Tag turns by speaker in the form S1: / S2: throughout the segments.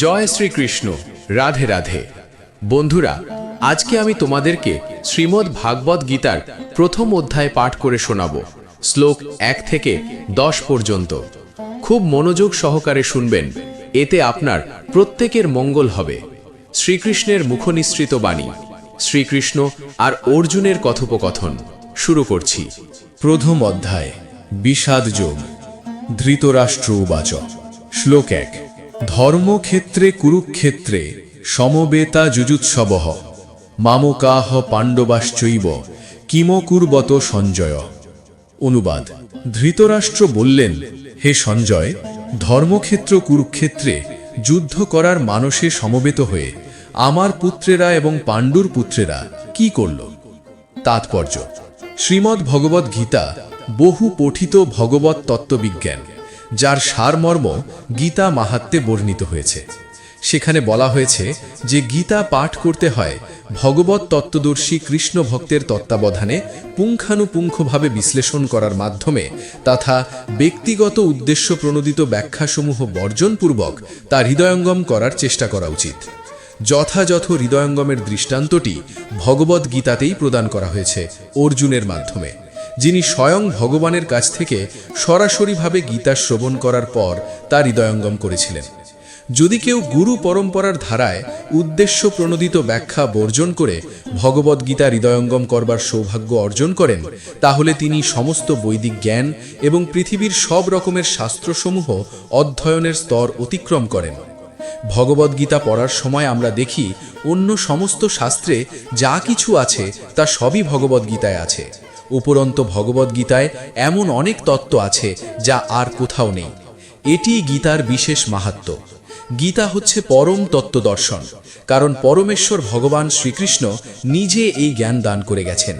S1: জয় শ্রীকৃষ্ণ। রাধে রাধে। বন্ধুরা, আজকে আমি তোমাদেরকে শ্রীমদ্ ভাগবত গীতার প্রথম অধ্যায় পাঠ করে শোনাব, শ্লোক 1 থেকে 10 পর্যন্ত। খুব মনোযোগ সহকারে শুনবেন, এতে আপনার প্রত্যেকের মঙ্গল হবে। শ্রীকৃষ্ণের মুখনিসৃত বাণী, শ্রীকৃষ্ণ আর অর্জুনের কথোপকথন। শুরু করছি।
S2: প্রথম অধ্যায়, বিষাদ যোগ। ধৃতরাষ্ট্র উবাচ। শ্লোক 1। ধর্মক্ষেত্রে কুরুক্ষেত্রে সমবেতা যুজুৎসবঃ মামকাহ পাণ্ডবাশ্চৈব কিমকুর্বত সঞ্জয়। অনুবাদ। ধৃতরাষ্ট্র বললেন, হে সঞ্জয়, ধর্মক্ষেত্র কুরুক্ষেত্রে যুদ্ধ করার মানসে সমবেত হয়ে আমার পুত্রেরা এবং পাণ্ডুর পুত্রেরা কি করল? তাৎপর্য: শ্রীমদ্ ভগবদ্ গীতা বহু পঠিত ভগবৎ তত্ত্ববিজ্ঞান, যার সারমর্ম গীতা মাহাত্ম্যে বর্ণিত হয়েছে। সেখানে বলা হয়েছে যে গীতা পাঠ করতে হয় ভগবৎ তত্ত্বদর্শী কৃষ্ণ ভক্তের তত্ত্বাবধানে পুঙ্খানুপুঙ্খভাবে বিশ্লেষণ করার মাধ্যমে তথা ব্যক্তিগত উদ্দেশ্য প্রণোদিত ব্যাখ্যাসমূহ বর্জনপূর্বক তা হৃদয়ঙ্গম করার চেষ্টা করা উচিত। যথাযথ হৃদয়ঙ্গমের দৃষ্টান্তটি ভগবদ্ গীতাতেই প্রদান করা হয়েছে অর্জুনের মাধ্যমে, যিনি স্বয়ং ভগবানের কাছ থেকে সরাসরিভাবে গীতা শ্রবণ করার পর তা হৃদয়ঙ্গম করেছিলেন। যদি কেউ গুরু পরম্পরার ধারায় উদ্দেশ্য প্রণোদিত ব্যাখ্যা বর্জন করে ভগবদ্গীতা হৃদয়ঙ্গম করবার সৌভাগ্য অর্জন করেন, তাহলে তিনি সমস্ত বৈদিক জ্ঞান এবং পৃথিবীর সব রকমের শাস্ত্রসমূহ অধ্যয়নের স্তর অতিক্রম করেন। ভগবদ্গীতা পড়ার সময় আমরা দেখি অন্য সমস্ত শাস্ত্রে যা কিছু আছে তা সবই ভগবদ্গীতায় আছে। উপরন্ত ভগবদ্গীতায় এমন অনেক তত্ত্ব আছে যা আর কোথাও নেই। এটি গীতার বিশেষ মাহাত্ম্য। গীতা হচ্ছে পরম তত্ত্ব দর্শন, কারণ পরমেশ্বর ভগবান শ্রীকৃষ্ণ নিজে এই জ্ঞান দান করে গেছেন।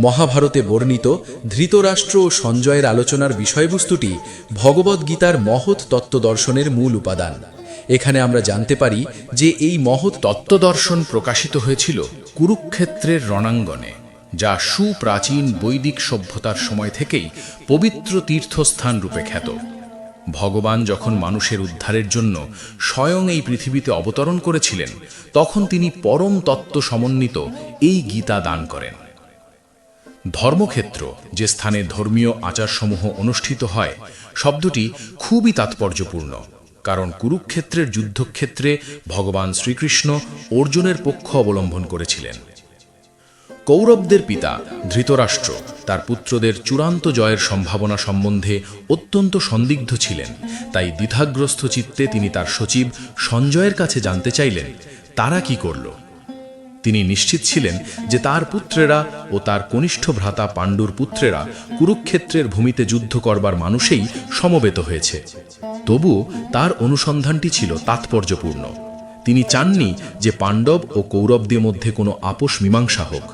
S2: মহাভারতে বর্ণিত ধৃতরাষ্ট্র ও সঞ্জয়ের আলোচনার বিষয়বস্তুটি ভগবদ্গীতার মহৎ তত্ত্ব দর্শনের মূল উপাদান। এখানে আমরা জানতে পারি যে এই মহৎ
S3: তত্ত্বদর্শন প্রকাশিত হয়েছিল কুরুক্ষেত্রের রণাঙ্গনে, যা সুপ্রাচীন বৈদিক সভ্যতার সময় থেকেই পবিত্র তীর্থস্থান রূপে খ্যাত। ভগবান যখন মানুষের উদ্ধারের জন্য স্বয়ং এই পৃথিবীতে অবতরণ করেছিলেন, তখন তিনি পরম তত্ত্ব সমন্বিত এই গীতা দান করেন। ধর্মক্ষেত্র, যে স্থানে ধর্মীয় আচারসমূহ অনুষ্ঠিত হয়, শব্দটি খুবই তাৎপর্যপূর্ণ, কারণ কুরুক্ষেত্রের যুদ্ধক্ষেত্রে ভগবান শ্রীকৃষ্ণ অর্জুনের পক্ষ অবলম্বন করেছিলেন। কৌরবদের পিতা ধৃতরাষ্ট্র তার পুত্রদের চূড়ান্ত জয়ের সম্ভাবনা সম্বন্ধে অত্যন্ত সন্দিগ্ধ ছিলেন। তাই দ্বিধাগ্রস্ত চিত্তে তিনি তার সচিব সঞ্জয়ের কাছে জানতে চাইলেন তারা কি করল। তিনি নিশ্চিত ছিলেন যে তার পুত্রেরা ও তার কনিষ্ঠ ভ্রাতা পাণ্ডুর পুত্রেরা কুরুক্ষেত্রের ভূমিতে যুদ্ধ করবার মানুষেই সমবেত হয়েছে। তবু তার অনুসন্ধানটি ছিল তাৎপর্যপূর্ণ। তিনি চাননি যে পাণ্ডব ও কৌরবদের মধ্যে কোনো আপোষ মীমাংসা হোক।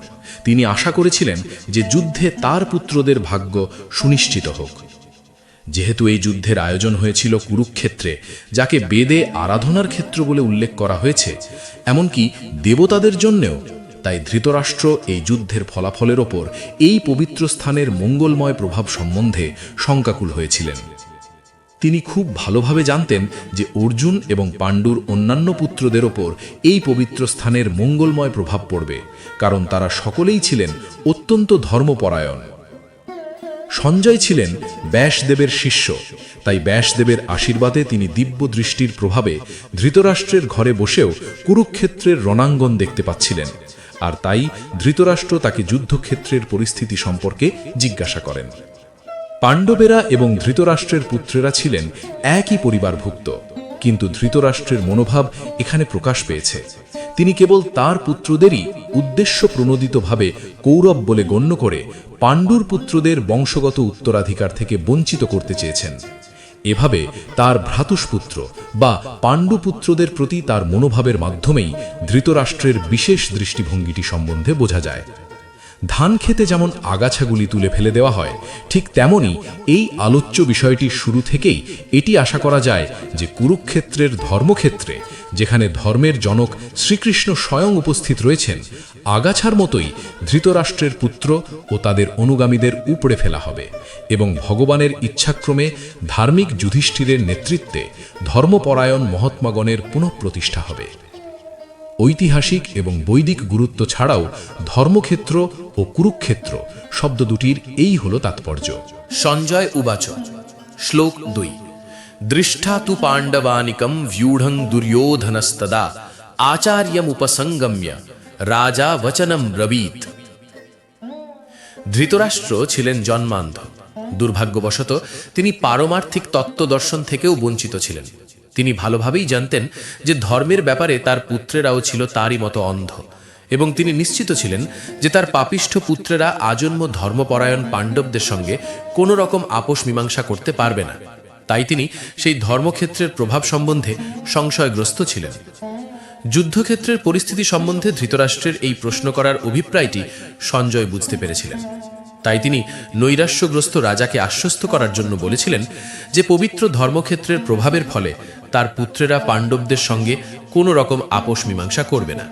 S3: তিনি আশা করেছিলেন যে যুদ্ধে তার পুত্রদের ভাগ্য সুনিশ্চিত হোক। যেহেতু এই যুদ্ধের আয়োজন হয়েছিল কুরুক্ষেত্রে, যাকে বেদে আরাধনার ক্ষেত্র বলে উল্লেখ করা হয়েছে, এমনকি দেবতাদের জন্যেও, তাই ধৃতরাষ্ট্র এই যুদ্ধের ফলাফলের ওপর এই পবিত্র স্থানের মঙ্গলময় প্রভাব সম্বন্ধে শঙ্কাকুল হয়েছিলেন। তিনি খুব ভালোভাবে জানতেন যে অর্জুন এবং পাণ্ডুর অন্যান্য পুত্রদের ওপর এই পবিত্র স্থানের মঙ্গলময় প্রভাব পড়বে, কারণ তারা সকলেই ছিলেন অত্যন্ত ধর্মপরায়ণ। সঞ্জয় ছিলেন ব্যাসদেবের শিষ্য, তাই ব্যাসদেবের আশীর্বাদে তিনি দিব্য দৃষ্টির প্রভাবে ধৃতরাষ্ট্রের ঘরে বসেও কুরুক্ষেত্রের রণাঙ্গন দেখতে পাচ্ছিলেন, আর তাই ধৃতরাষ্ট্র তাকে যুদ্ধক্ষেত্রের পরিস্থিতি সম্পর্কে জিজ্ঞাসা করেন। পাণ্ডবেরা এবং ধৃতরাষ্ট্রের পুত্রেরা ছিলেন একই পরিবারভুক্ত, কিন্তু ধৃতরাষ্ট্রের মনোভাব এখানে প্রকাশ পেয়েছে। তিনি কেবল তার পুত্রদেরই উদ্দেশ্য প্রণোদিতভাবে কৌরব বলে গণ্য করে পাণ্ডুর পুত্রদের বংশগত উত্তরাধিকার থেকে বঞ্চিত করতে চেয়েছেন। এভাবে তার ভ্রাতুষ্পুত্র বা পাণ্ডুপুত্রদের প্রতি তার মনোভাবের মাধ্যমেই ধৃতরাষ্ট্রের বিশেষ দৃষ্টিভঙ্গিটি সম্বন্ধে বোঝা যায়। ধান খেতে যেমন আগাছাগুলি তুলে ফেলে দেওয়া হয়, ঠিক তেমনি এই আলোচ্য বিষয়টির শুরু থেকেই এটি আশা করা যায় যে কুরুক্ষেত্রের ধর্মক্ষেত্রে যেখানে ধর্মের জনক শ্রীকৃষ্ণ স্বয়ং উপস্থিত রয়েছেন, আগাছার মতোই ধৃতরাষ্ট্রের পুত্র ও তাদের অনুগামীদের উপড়ে ফেলা হবে এবং ভগবানের ইচ্ছাক্রমে ধার্মিক যুধিষ্ঠিরের নেতৃত্বে ধর্মপরায়ণ মহাত্মাগণের পুনঃপ্রতিষ্ঠা হবে। ঐতিহাসিক এবং বৈদিক গুরুত্ব ছাড়াও ধর্মক্ষেত্র ও কুরুক্ষেত্র শব্দ দুটির এই হল তাৎপর্য।
S1: সঞ্জয় উবাচ শ্লোক 2 দৃষ্টা তু পাণ্ডবানিকম ব্যূঢ়ং দুর্যোধনস্তদা আচার্যমুপসঙ্গম্য রাজা বচনম ব্রবীত। ধৃতরাষ্ট্র ছিলেন জন্মান্ধ। দুর্ভাগ্যবশত তিনি পারমার্থিক তত্ত্বদর্শন থেকেও বঞ্চিত ছিলেন। তিনি ভালোভাবেই জানতেন যে ধর্মের ব্যাপারে তার পুত্রেরাও ছিল তারই মতো অন্ধ, এবং তিনি নিশ্চিত ছিলেন যে তার পাপিষ্ঠ পুত্রেরা আজন্ম ধর্মপরায়ণ পাণ্ডবদের সঙ্গে কোনো রকম আপোষ মীমাংসা করতে পারবে না। তাই তিনি সেই ধর্মক্ষেত্রের প্রভাব সম্বন্ধে সংশয়গ্রস্ত ছিলেন। যুদ্ধক্ষেত্রের পরিস্থিতি সম্বন্ধে ধৃতরাষ্ট্রের এই প্রশ্ন করার অভিপ্রায়টি সঞ্জয় বুঝতে পেরেছিলেন। তাই তিনি নৈরাশ্যগ্রস্ত রাজাকে আশ্বস্ত করার জন্য বলেছিলেন যে পবিত্র ধর্মক্ষেত্রের প্রভাবের ফলে তার পুত্রেরা পাণ্ডবদের সঙ্গে কোনো রকম আপোষ মীমাংসা করবে না।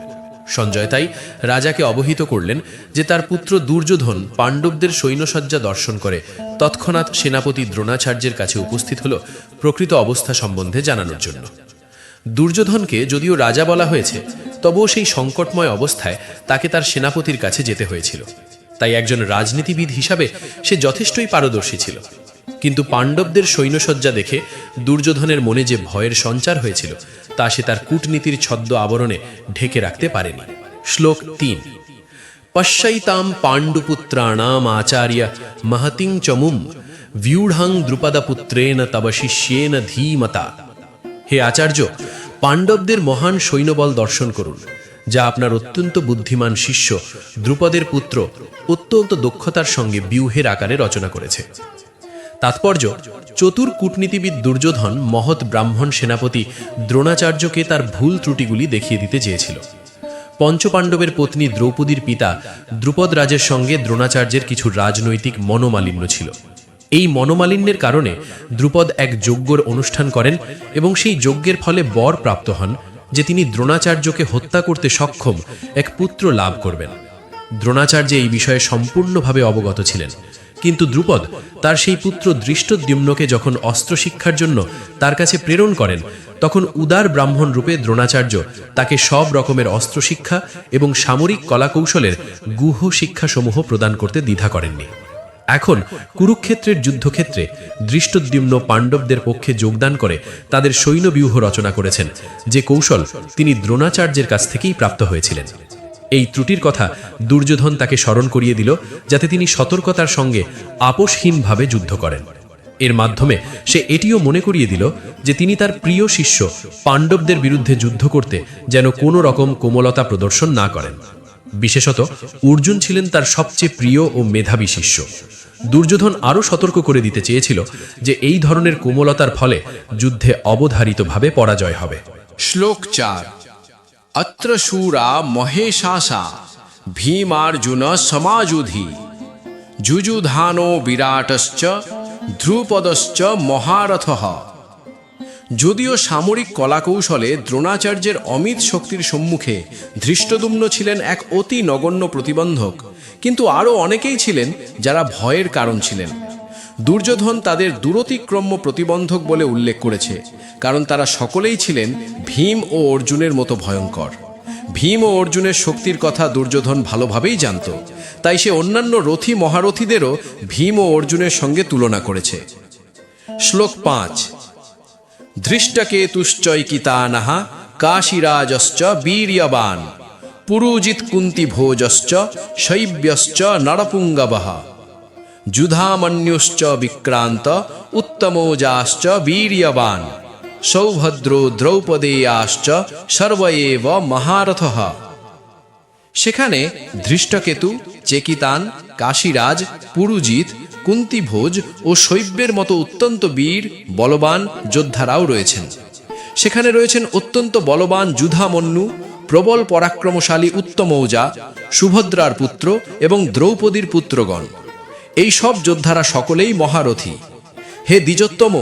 S1: সঞ্জয় তাই রাজাকে অবহিত করলেন যে তার পুত্র দুর্যোধন পাণ্ডবদের সৈন্যসজ্জা দর্শন করে তৎক্ষণাৎ সেনাপতি দ্রোণাচার্যের কাছে উপস্থিত হল প্রকৃত অবস্থা সম্বন্ধে জানানোর জন্য। দুর্যোধনকে যদিও রাজা বলা হয়েছে, তবুও সেই সংকটময় অবস্থায় তাকে তার সেনাপতির কাছে যেতে হয়েছিল। তাই একজন রাজনীতিবিদ হিসাবে সে যথেষ্টই পারদর্শী ছিল। কিন্তু পাণ্ডবদের সৈন্যসজ্জা দেখে দুর্যোধনের মনে যে ভয়ের সঞ্চার হয়েছিল তা সে তার কূটনীতির ছদ্ম আবরণে ঢেকে রাখতে পারেনি। শ্লোক 3 পশ্যৈতাম পাণ্ডুপুত্রাণাম আচার্য মহতিং চমুম ব্যূঢ়ং দ্রুপদপুত্রেণ তব শিষ্যেন ধীমতা। হে আচার্য, পাণ্ডবদের মহান সৈন্যবল দর্শন করুন, যা আপনার অত্যন্ত বুদ্ধিমান শিষ্য দ্রুপদের পুত্র অত্যন্ত দক্ষতার সঙ্গে ব্যূহের আকারে রচনা করেছে। তাৎপর্য, চতুর কূটনীতিবিদ দুর্যোধন মহৎ ব্রাহ্মণ সেনাপতি দ্রোণাচার্যকে তার ভুল ত্রুটিগুলি দেখিয়ে দিতে চেয়েছিল। পঞ্চপাণ্ডবের পত্নী দ্রৌপদীর পিতা দ্রুপদ রাজের সঙ্গে দ্রোণাচার্যের কিছু রাজনৈতিক মনোমালিন্য ছিল। এই মনোমালিন্যের কারণে দ্রুপদ এক যজ্ঞর অনুষ্ঠান করেন এবং সেই যজ্ঞের ফলে বর প্রাপ্ত হন যে তিনি দ্রোণাচার্যকে হত্যা করতে সক্ষম এক পুত্র লাভ করবেন। দ্রোণাচার্য এই বিষয়ে সম্পূর্ণভাবে অবগত ছিলেন, কিন্তু দ্রুপদ তার সেই পুত্র ধৃষ্টদ্যুম্নকে যখন অস্ত্র শিক্ষার জন্য তার কাছে প্রেরণ করেন, তখন উদার ব্রাহ্মণ রূপে দ্রোণাচার্য তাকে সব রকমের অস্ত্র শিক্ষা এবং সামরিক কলাকৌশলের গুহ শিক্ষাসমূহ প্রদান করতে দ্বিধা করেননি। এখন কুরুক্ষেত্রের যুদ্ধক্ষেত্রে ধৃষ্টদ্যুম্ন পাণ্ডবদের পক্ষে যোগদান করে তাদের সৈন্যব্যূহ রচনা করেছেন, যে কৌশল তিনি দ্রোণাচার্যের কাছ থেকেই প্রাপ্ত হয়েছিলেন। এই ত্রুটির কথা দুর্যোধন তাকে স্মরণ করিয়ে দিল, যাতে তিনি সতর্কতার সঙ্গে আপোষহীনভাবে যুদ্ধ করেন। এর মাধ্যমে সে এটিও মনে করিয়ে দিল যে তিনি তার প্রিয় শিষ্য পাণ্ডবদের বিরুদ্ধে যুদ্ধ করতে যেন কোনো রকম কোমলতা প্রদর্শন না করেন। বিশেষত অর্জুন ছিলেন তার সবচেয়ে প্রিয় ও মেধাবী শিষ্য। দুর্যোধন আরও সতর্ক করে দিতে চেয়েছিল যে এই ধরনের কোমলতার ফলে যুদ্ধে অবধারিতভাবে পরাজয় হবে।
S2: শ্লোক 4 অত্র শূরা মহেশাসা ভীমার্জুন সমাযুধি যুযুধানো বিরাটশ্চ ধ্রুপদশ্চ মহারথঃ। যদিও সামরিক কলাকৌশলে দ্রোণাচার্যের অমিত শক্তির সম্মুখে ধৃষ্টদ্যুম্ন ছিলেন এক অতি নগণ্য প্রতিবন্ধক, কিন্তু আরও অনেকেই ছিলেন যারা ভয়ের কারণ ছিলেন। দুর্যোধন তাদের দূরতিক্রম্য প্রতিবন্ধক বলে উল্লেখ করেছে, কারণ তারা সকলেই ছিলেন ভীম ও অর্জুনের মতো ভয়ঙ্কর। ভীম ও অর্জুনের শক্তির কথা দুর্যোধন ভালোভাবেই জানত, তাই সে অন্যান্য রথী মহারথীদেরও ভীম ও অর্জুনের সঙ্গে তুলনা করেছে। শ্লোক 5 ধৃষ্টকেতুশ্চৈকিতানঃ কাশীরাজশ্চ বীর্যবান পুরুজিত কুন্তি ভোজশ্চ শৈব্যশ্চ নরপুঙ্গবঃ যুধামন্যুশ্চ বিক্রান্ত উত্তমোজাশ্চ বীর্যবান সৌভদ্রো দ্রৌপদেয়াশ্চ সর্ব এব মহারথঃ। সেখানে ধৃষ্টকেতু, চেকিতান, কাশীরাজ, পুরুজিত, কুন্তিভোজ ও শৈব্যের মতো অত্যন্ত বীর বলবান যোদ্ধারাও রয়েছেন। সেখানে রয়েছেন অত্যন্ত বলবান যুধামন্যু, প্রবল পরাক্রমশালী উত্তমৌজা, সুভদ্রার পুত্র এবং দ্রৌপদীর পুত্রগণ। এই সব যোদ্ধারা সকলেই মহারথী। হে দ্বিজোত্তম,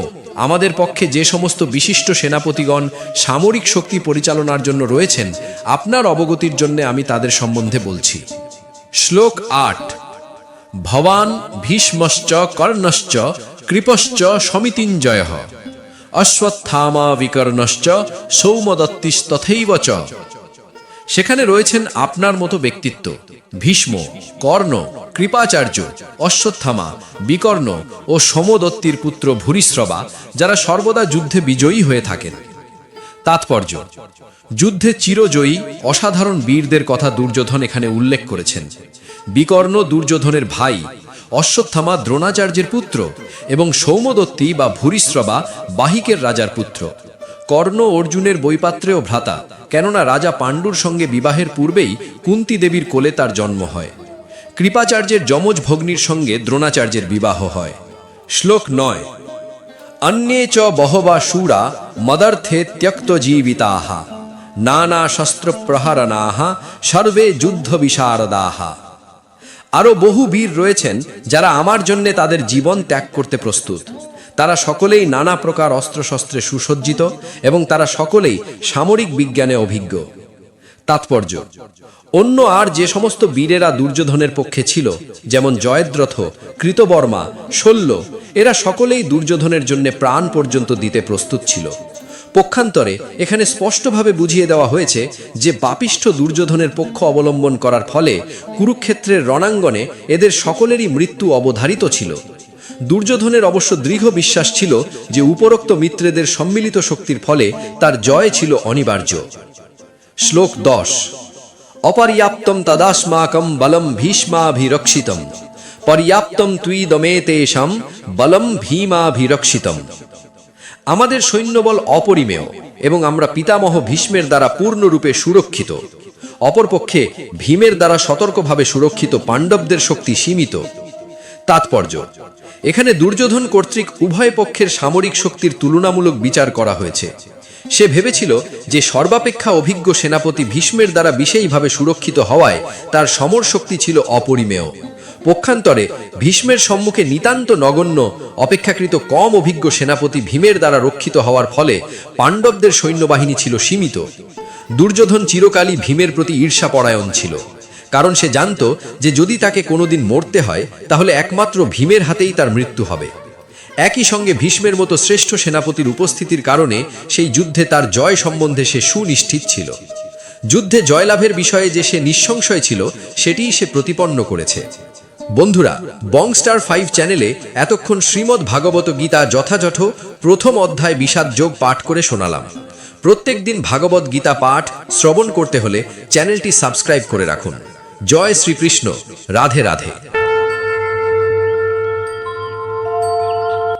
S1: আমাদের পক্ষে যে সমস্ত বিশিষ্ট সেনাপতিগণ সামরিক শক্তি পরিচালনার জন্য রয়েছেন, আপনার অবগতির জন্য আমি তাদের সম্বন্ধে বলছি। শ্লোক 8। ভবান ভীষ্মশ্চ কর্ণশ্চ কৃপশ্চ সমিতিঞ্জয়ঃ অশ্বত্থামা বিকর্ণশ্চ সৌমদত্তিস্তথৈব চ। সেখানে রয়েছেন আপনার মতো ব্যক্তিত্ব ভীষ্ম, কর্ণ, কৃপাচার্য, অশ্বত্থামা, বিকর্ণ ও সোমদত্তির পুত্র ভূরিশ্রবা, যারা সর্বদা যুদ্ধে বিজয়ী হয়ে থাকেন। তাৎপর্য: যুদ্ধে চিরজয়ী অসাধারণ বীরদের কথা দুর্যোধন এখানে উল্লেখ করেছেন। বিকর্ণ দুর্যোধনের ভাই, অশ্বত্থামা দ্রোণাচার্যের পুত্র এবং সৌমদত্তি বা ভূরিশ্রবা বাহিকের রাজার পুত্র। কর্ণ অর্জুনের বৈপাত্রেয় ভ্রাতা, কেননা রাজা পাণ্ডুর সঙ্গে বিবাহের পূর্বেই কুন্তী দেবীর কোলে তার জন্ম হয়। কৃপাচার্যের যমজ ভগ্নীর সঙ্গে দ্রোণাচার্যের বিবাহ হয়। শ্লোক 9। অন্যে চ বহবা শূরা মদর্থে ত্যক্ত জীবিতাঃ নানা শস্ত্র প্রহারণাঃ সর্বে যুদ্ধ বিশারদাঃ। আরও বহু বীর রয়েছেন যারা আমার জন্যে তাদের জীবন ত্যাগ করতে প্রস্তুত। তারা সকলেই নানা প্রকার অস্ত্রশস্ত্রে সুসজ্জিত এবং তারা সকলেই সামরিক বিজ্ঞানে অভিজ্ঞ। তাৎপর্য: অন্য আর যে সমস্ত বীরেরা দুর্যোধনের পক্ষে ছিল, যেমন জয়দ্রথ, কৃতবর্মা, শল্য, এরা সকলেই দুর্যোধনের জন্য প্রাণ পর্যন্ত দিতে প্রস্তুত ছিল। পক্ষান্তরে এখানে স্পষ্টভাবে বুঝিয়ে দেওয়া হয়েছে যে পাপিষ্ঠ দুর্যোধনের পক্ষ অবলম্বন করার ফলে কুরুক্ষেত্রের রণাঙ্গনে এদের সকলেরই মৃত্যু অবধারিত ছিল। দুর্যোধনের অবশ্য দৃঢ় বিশ্বাস ছিল যে উপরোক্ত মিত্রেদের সম্মিলিত শক্তির ফলে তার জয় ছিল অনিবার্য। শ্লোক 10। অপর্যাপ্তম তদাস্মাকম বলম ভীষ্মাভিরক্ষিতম পর্যাপ্তম ত্বীদমেতেষাম বলম ভীমাভিরক্ষিতম। আমাদের সৈন্যবল অপরিমেয় এবং আমরা পিতামহ ভীষ্মের দ্বারা পূর্ণরূপে সুরক্ষিত। অপরপক্ষে ভীমের দ্বারা সতর্কভাবে সুরক্ষিত পাণ্ডবদের শক্তি সীমিত। তাৎপর্য: এখানে দুর্যোধন কর্তৃক উভয় পক্ষের সামরিক শক্তির তুলনামূলক বিচার করা হয়েছে। সে ভেবেছিল যে সর্বাপেক্ষা অভিজ্ঞ সেনাপতি ভীষ্মের দ্বারা বিশেষভাবে সুরক্ষিত হওয়ায় তার সমর শক্তি ছিল অপরিমেয়। পক্ষান্তরে ভীষ্মের সম্মুখে নিতান্ত নগণ্য অপেক্ষাকৃত কম অভিজ্ঞ সেনাপতি ভীমের দ্বারা রক্ষিত হওয়ার ফলে পাণ্ডবদের সৈন্যবাহিনী ছিল সীমিত। দুর্যোধন চিরকালই ভীমের প্রতি ঈর্ষাপরায়ণ ছিল, কারণ সে জানত যে যদি তাকে কোনোদিন মরতে হয় তাহলে একমাত্র ভীমের হাতেই তার মৃত্যু হবে। একই সঙ্গে ভীষ্মের মতো শ্রেষ্ঠ সেনাপতির উপস্থিতির কারণে সেই যুদ্ধে তার জয় সম্বন্ধে সে সুনিশ্চিত ছিল। যুদ্ধে জয়লাভের বিষয়ে যে সে নিঃসংশয় ছিল সেটিই সে প্রতিপন্ন করেছে। বন্ধুরা, বংস্টার 5 চ্যানেলে এতক্ষণ শ্রীমদ্ ভাগবত গীতা যথাযথ প্রথম অধ্যায় বিষাদ যোগ পাঠ করে শোনালাম। প্রত্যেক দিন ভাগবত গীতা পাঠ শ্রবণ করতে হলে চ্যানেলটি সাবস্ক্রাইব করে রাখুন। জয় শ্রীকৃষ্ণ। রাধে রাধে।